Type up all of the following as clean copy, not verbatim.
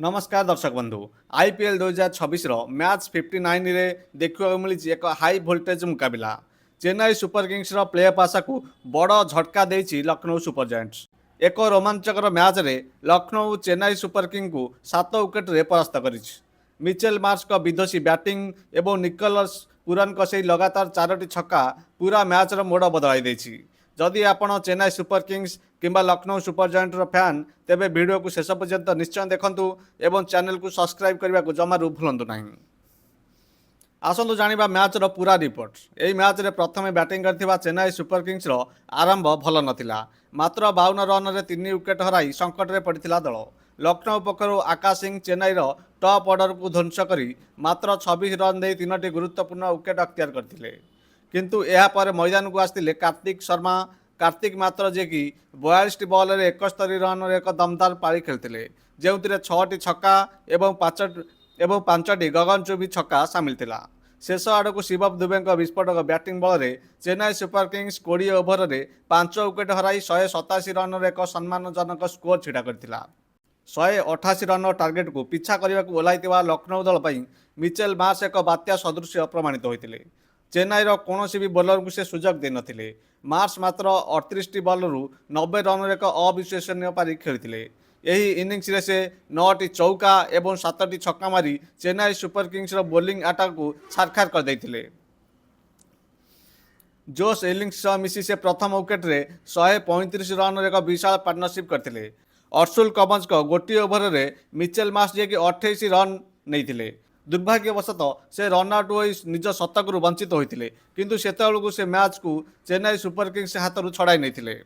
नमस्कार दर्शक बंधु आईपीएल 2026 मैच 59 रे देखा मिली एक हाई वोल्टेज मुकाबला Chennai super kings playoff आशा को बड़ झटका देछि लखनऊ सुपर जायंट्स। एक रोमांचकर मैच रे लखनऊ चेन्नई सुपर किंग को 7 विकेट रे परास्त करिछि। मिचेल मार्श का विध्वंसी बैटिंग एवं निकोलस पुरन का से लगातार 4टी छक्का पूरा मैच रो मोड़ बदलाई देछि। जदि आपण चेन्नई सुपर किंग्स किंबा लखनऊ सुपर जायंट्र फैन तेबे वीडियो को शेष पर्यंत निश्चय देखंतु एवं चैनल को सब्सक्राइब करने को जमारू भूलु ना। आसतु जानिबा मैच रो पूरा रिपोर्ट। एही मैच रे प्रथमे बैटिंग करथिबा चेन्नई सुपर किंग्स रो आरंभ भल नथिला। मात्र 52 रन रे 3 विकेट हराई संकट रे पड़िथिला दल। लखनऊ पक्षरु आकाश सिंह चेन्नई रो टॉप ऑर्डर को ध्वंस करी मात्र 26 रन दे 3टी गुरुत्वपूर्ण विकेट अख्तियार करथिले। किंतु एहा पर मैदान को आसतिले कार्तिक मात्र जे कि 42 बॉल रे 71 रन रे एक दमदार पारी खेलते जो 6टी छक्का एवं 5टी गगनचुंबी छक्का सामिल थिला। शेष आड़ को शिवम दुबे विस्फोटक बैटिंग बल रे चेन्नई सुपर किंग्स 20 ओभर रे 5 विकेट हराई 187 रन रे एक सम्मानजनक स्कोर छिड़ा करथिला। 188 रन टार्गेट को पिछा करने को ओह्लैथिबा लखनऊ दल पर मिचेल मार्श एक बात्या सदृश प्रमाणित होते। चेन्नईर कौन भी बोलर को से सुजोग दे नथिले। मार्श मात्र 38 बॉल रु 90 रन एक अविश्वसनीय पारी खेलते। यही इनिंग्स रे से 9टी चौका एवं 7टी छक्का मारी Chennai super Kings bowling attack को छारखार कर देथिले। जोश इनिंग्स मिसी से प्रथम विकेट रे 135 रन एक विशाल पार्टनरशिप करथिले। अर्शुल कमज को गोटी ओभर रे मिचेल मार्श जे कि 28 रन नहीं। दुर्भाग्यवशतः से रन आउट हो निज शतक वंचित होते किंतु सेतेबेलू से मैच को चेन्नई सुपर किंग्स हाथ छड़ाई नहीं।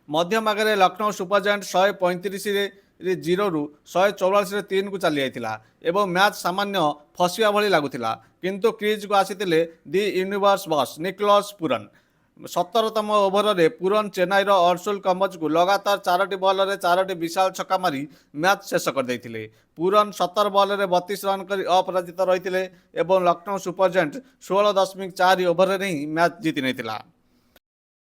मध्यम आगे लखनऊ सुपर जायंट 135 रे 0 रु 144 रे 3 को चली जाइतिला एवं मैच सामान्य फसिया भली लगुतिला। किंतु क्रीज को आसीतिले the universe boss Nicholas Pooran. 17तम ओभर रे पुरन चेन्नईर अर्शुल कमज को लगातार 4टी बॉल रे 4टी विशाल छक्का मारी मैच शेष कर देथिले। पुरन 17 बॉल रे 32 रन करी अपराजित रहितिले एवं लखनऊ सुपर जायंट 16.4 ओभर रे ही मैच जीति नैतिला।